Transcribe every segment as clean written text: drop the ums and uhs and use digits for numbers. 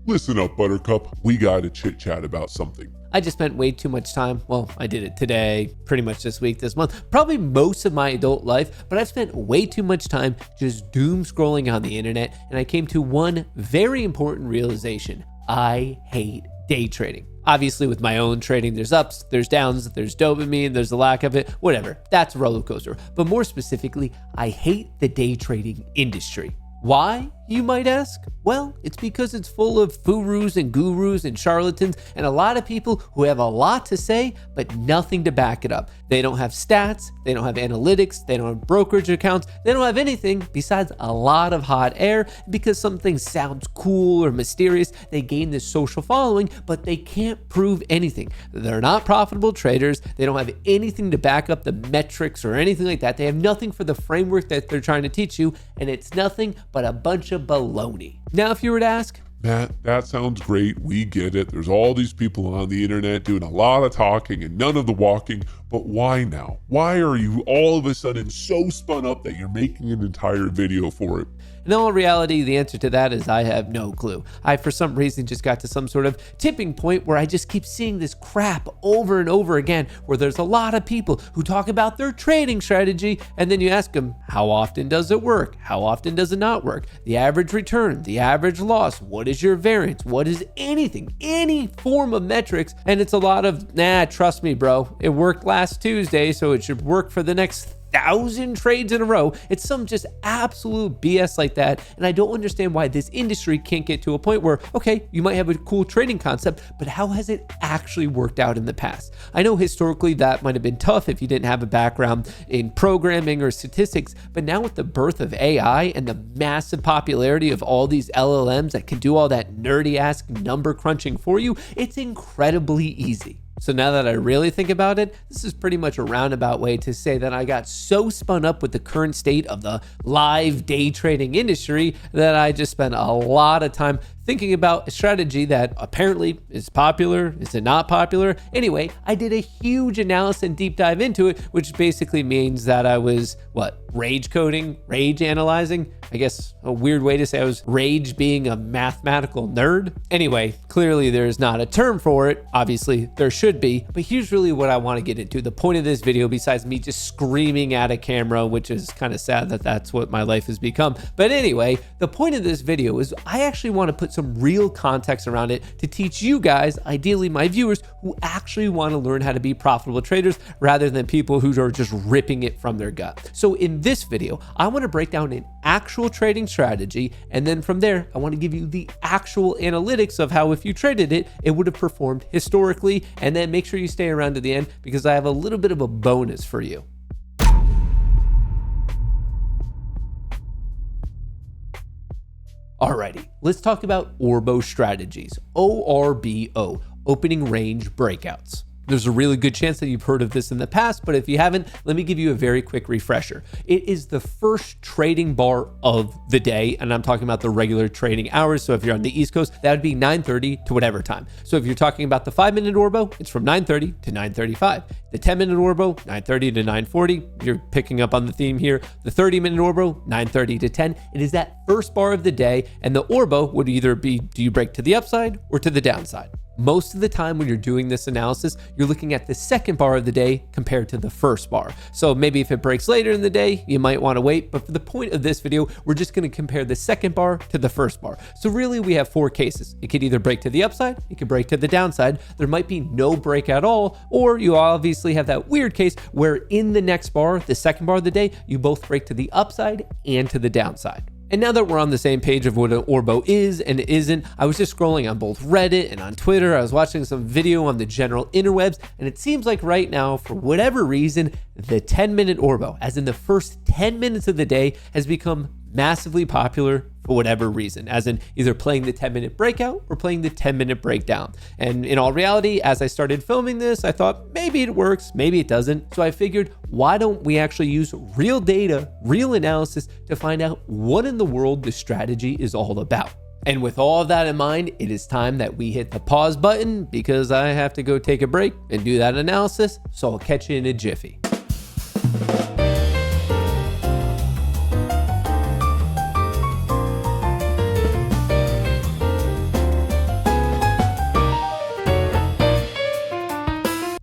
Listen up, Buttercup. We gotta chit-chat about something. I just spent way too much time. Well, I did it today, pretty much this week, this month, probably most of my adult life, but I've spent way too much time just doom scrolling on the internet, and I came to one very important realization. I hate day trading. Obviously, with my own trading, there's ups, there's downs, there's dopamine, there's the lack of it, whatever. That's a roller coaster. But more specifically, I hate the day trading industry. Why, you might ask? Well, it's because it's full of gurus and gurus and charlatans and a lot of people who have a lot to say, but nothing to back it up. They don't have stats, they don't have analytics, they don't have brokerage accounts, they don't have anything besides a lot of hot air. Because something sounds cool or mysterious, they gain this social following, but they can't prove anything. They're not profitable traders. They don't have anything to back up the metrics or anything like that. They have nothing for the framework that they're trying to teach you, and it's nothing but a bunch of baloney. Now, if you were to ask, Matt, that sounds great. We get it. There's all these people on the internet doing a lot of talking and none of the walking. But why now? Why are you all of a sudden so spun up that you're making an entire video for it? in all reality, the answer to that is I have no clue. I, for some reason, just got to some sort of tipping point where I just keep seeing this crap over and over again, where there's a lot of people who talk about their trading strategy, and then you ask them, how often does it work? How often does it not work? The average return, the average loss, what is your variance? What is anything, any form of metrics? And it's a lot of, nah, trust me, bro. It worked last Tuesday, so it should work for the next 1,000 trades in a row. It's some just absolute BS like that. And I don't understand why this industry can't get to a point where, okay, you might have a cool trading concept, but how has it actually worked out in the past? I know historically that might have been tough if you didn't have a background in programming or statistics, but now with the birth of AI and the massive popularity of all these LLMs that can do all that nerdy ass number crunching for you, it's incredibly easy. So now that I really think about it, this is pretty much a roundabout way to say that I got so spun up with the current state of the live day trading industry that I just spent a lot of time thinking about a strategy that apparently is popular. Is it not popular? Anyway, I did a huge analysis and deep dive into it, which basically means that I was, rage coding, rage analyzing? I guess a weird way to say I was rage being a mathematical nerd. Anyway, clearly there's not a term for it. Obviously there should be, but here's really what I want to get into. The point of this video, besides me just screaming at a camera, which is kind of sad that that's what my life has become. But anyway, the point of this video is I actually want to put some real context around it to teach you guys, ideally my viewers, who actually want to learn how to be profitable traders rather than people who are just ripping it from their gut. So in this video, I want to break down an actual trading strategy, and then from there, I want to give you the actual analytics of how if you traded it, it would have performed historically, and then make sure you stay around to the end because I have a little bit of a bonus for you. Alrighty, let's talk about Orbo strategies, ORBO, opening range breakouts. There's a really good chance that you've heard of this in the past, but if you haven't, let me give you a very quick refresher. It is the first trading bar of the day, and I'm talking about the regular trading hours. So if you're on the East Coast, that would be 9:30 to whatever time. So if you're talking about the 5-minute Orbo, it's from 9:30 to 9:35. The 10-minute Orbo, 9:30 to 9:40. You're picking up on the theme here. The 30-minute Orbo, 9:30 to 10. It is that first bar of the day, and the Orbo would either be, do you break to the upside or to the downside? Most of the time when you're doing this analysis, you're looking at the second bar of the day compared to the first bar. So maybe if it breaks later in the day, you might want to wait. But for the point of this video, we're just going to compare the second bar to the first bar. So really we have 4 cases. It could either break to the upside, it could break to the downside. There might be no break at all, or you obviously have that weird case where in the next bar, the second bar of the day, you both break to the upside and to the downside. And now that we're on the same page of what an Orbo is and isn't, I was just scrolling on both Reddit and on Twitter. I was watching some video on the general interwebs, and it seems like right now, for whatever reason, the 10-minute Orbo, as in the first 10 minutes of the day, has become massively popular for whatever reason, as in either playing the 10-minute breakout or playing the 10-minute breakdown. And in all reality, as I started filming this, I thought maybe it works, maybe it doesn't. So I figured, why don't we actually use real data, real analysis to find out what in the world the strategy is all about. And with all of that in mind, it is time that we hit the pause button because I have to go take a break and do that analysis. So I'll catch you in a jiffy.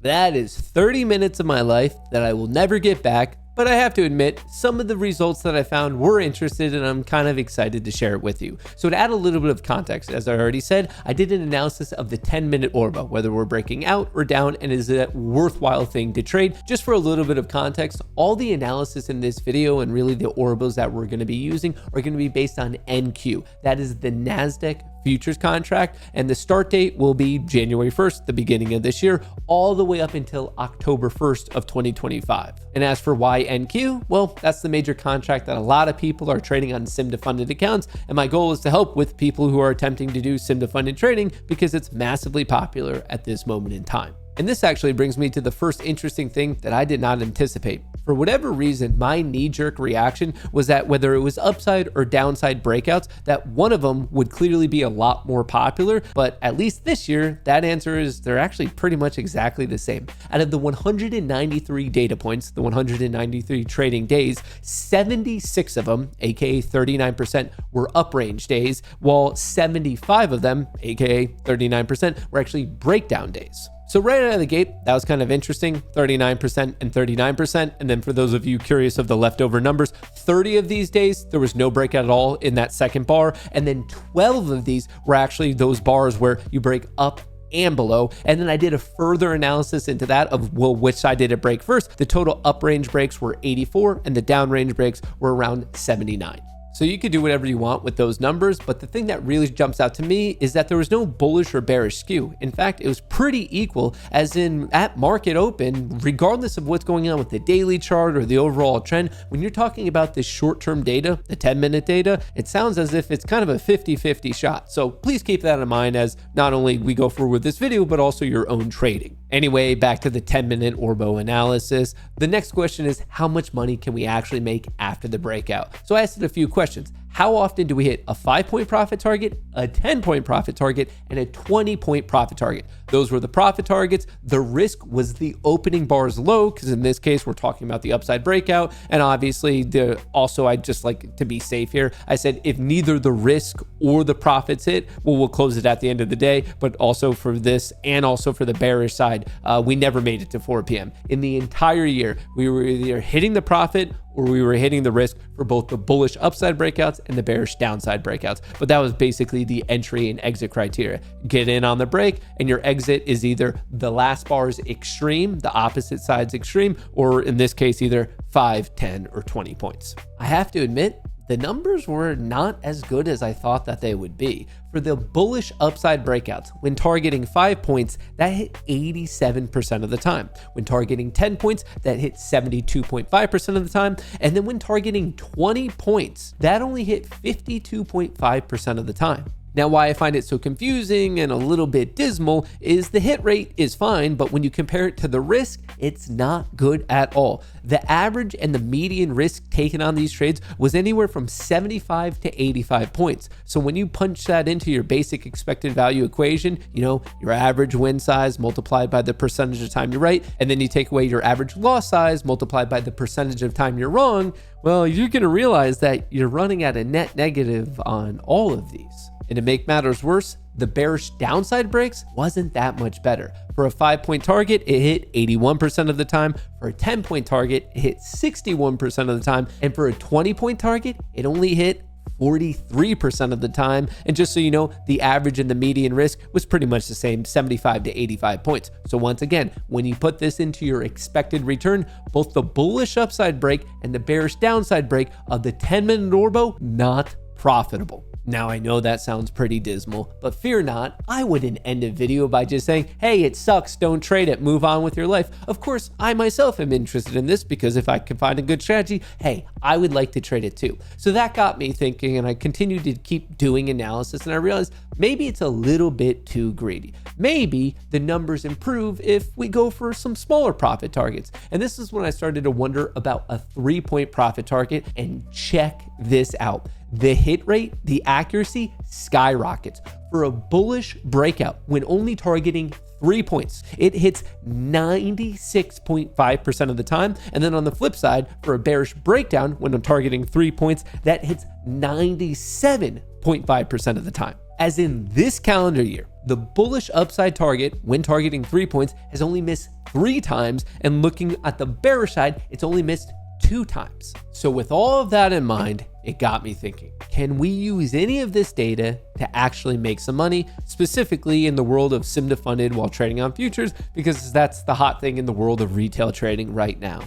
That is 30 minutes of my life that I will never get back, but I have to admit, some of the results that I found were interesting and I'm kind of excited to share it with you. So to add a little bit of context, as I already said, I did an analysis of the 10-minute Orbo, whether we're breaking out or down, and is it a worthwhile thing to trade. Just for a little bit of context, all the analysis in this video and really the Orbos that we're going to be using are going to be based on NQ. That is the NASDAQ futures contract, and the start date will be January 1st, the beginning of this year, all the way up until October 1st of 2025. And as for why NQ, well, that's the major contract that a lot of people are trading on SIM funded accounts, and my goal is to help with people who are attempting to do SIM funded trading because it's massively popular at this moment in time. And this actually brings me to the first interesting thing that I did not anticipate. For whatever reason, my knee-jerk reaction was that whether it was upside or downside breakouts, that one of them would clearly be a lot more popular. But at least this year, that answer is they're actually pretty much exactly the same. Out of the 193 data points, the 193 trading days, 76 of them, aka 39%, were uprange days, while 75 of them, aka 39%, were actually breakdown days. So right out of the gate, that was kind of interesting, 39% and 39%. And then for those of you curious of the leftover numbers, 30 of these days, there was no breakout at all in that second bar. And then 12 of these were actually those bars where you break up and below. And then I did a further analysis into that of, well, which side did it break first? The total uprange breaks were 84 and the downrange breaks were around 79. So you could do whatever you want with those numbers, but the thing that really jumps out to me is that there was no bullish or bearish skew. In fact, it was pretty equal, as in at market open, regardless of what's going on with the daily chart or the overall trend. When you're talking about this short-term data, the 10-minute data, it sounds as if it's kind of a 50-50 shot. So please keep that in mind as not only we go forward with this video, but also your own trading. Anyway, back to the 10-minute Orbo analysis. The next question is, how much money can we actually make after the breakout? So I asked it a few questions. How often do we hit a 5-point profit target, a 10-point profit target, and a 20-point profit target? Those were the profit targets. The risk was the opening bar's low, because in this case, we're talking about the upside breakout. And obviously, I just like to be safe here. I said, if neither the risk or the profits hit, well, we'll close it at the end of the day. But also for this and also for the bearish side, we never made it to 4 p.m. In the entire year, we were either hitting the profit or we were hitting the risk for both the bullish upside breakouts and the bearish downside breakouts. But that was basically the entry and exit criteria. Get in on the break, and your exit is either the last bar's extreme, the opposite side's extreme, or in this case, either 5, 10, or 20 points. I have to admit, the numbers were not as good as I thought that they would be. For the bullish upside breakouts, when targeting 5 points, that hit 87% of the time. When targeting 10 points, that hit 72.5% of the time. And then when targeting 20 points, that only hit 52.5% of the time. Now, why I find it so confusing and a little bit dismal is the hit rate is fine, but when you compare it to the risk, it's not good at all. The average and the median risk taken on these trades was anywhere from 75 to 85 points. So when you punch that into your basic expected value equation, your average win size multiplied by the percentage of time you're right, and then you take away your average loss size multiplied by the percentage of time you're wrong, well, you're going to realize that you're running at a net negative on all of these. And to make matters worse, the bearish downside breaks wasn't that much better. For a 5-point target, it hit 81% of the time. For a 10-point target, it hit 61% of the time. And for a 20-point target, it only hit 43% of the time. And just so you know, the average and the median risk was pretty much the same, 75 to 85 points. So once again, when you put this into your expected return, both the bullish upside break and the bearish downside break of the 10-minute Orbo, not profitable. Now, I know that sounds pretty dismal, but fear not, I wouldn't end a video by just saying, hey, it sucks, don't trade it, move on with your life. Of course, I myself am interested in this because if I can find a good strategy, hey, I would like to trade it too. So that got me thinking, and I continued to keep doing analysis, and I realized maybe it's a little bit too greedy. Maybe the numbers improve if we go for some smaller profit targets. And this is when I started to wonder about a 3-point profit target, and check this out. The hit rate, the accuracy skyrockets. For a bullish breakout, when only targeting 3 points, it hits 96.5% of the time. And then on the flip side, for a bearish breakdown, when I'm targeting 3 points, that hits 97.5% of the time. As in this calendar year, The bullish upside target when targeting 3 points has only missed 3 times, and looking at the bearish side, it's only missed 2 times. So with all of that in mind, it got me thinking, can we use any of this data to actually make some money, specifically in the world of sim to funded while trading on futures, because that's the hot thing in the world of retail trading right now.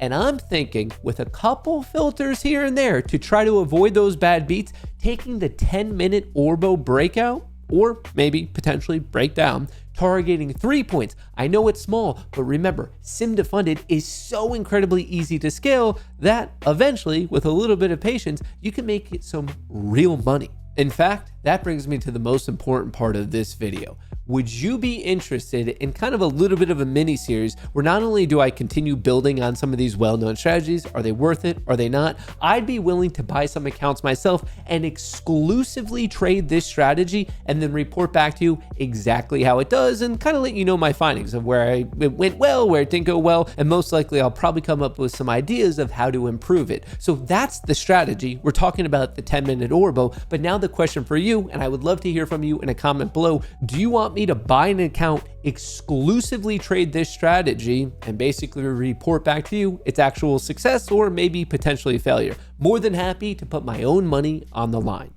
And I'm thinking with a couple filters here and there to try to avoid those bad beats, taking the 10-minute Orbo breakout, or maybe potentially break down, targeting 3 points. I know it's small, but remember, sim to funded is so incredibly easy to scale that eventually, with a little bit of patience, you can make it some real money. In fact, that brings me to the most important part of this video. Would you be interested in kind of a little bit of a mini series where not only do I continue building on some of these well-known strategies, are they worth it, are they not? I'd be willing to buy some accounts myself and exclusively trade this strategy and then report back to you exactly how it does and kind of let you know my findings of where it went well, where it didn't go well, and most likely I'll probably come up with some ideas of how to improve it. So that's the strategy. We're talking about the 10-minute Orbo, but now the question for you, and I would love to hear from you in a comment below, do you want me to buy an account, exclusively trade this strategy, and basically report back to you its actual success or maybe potentially failure? More than happy to put my own money on the line.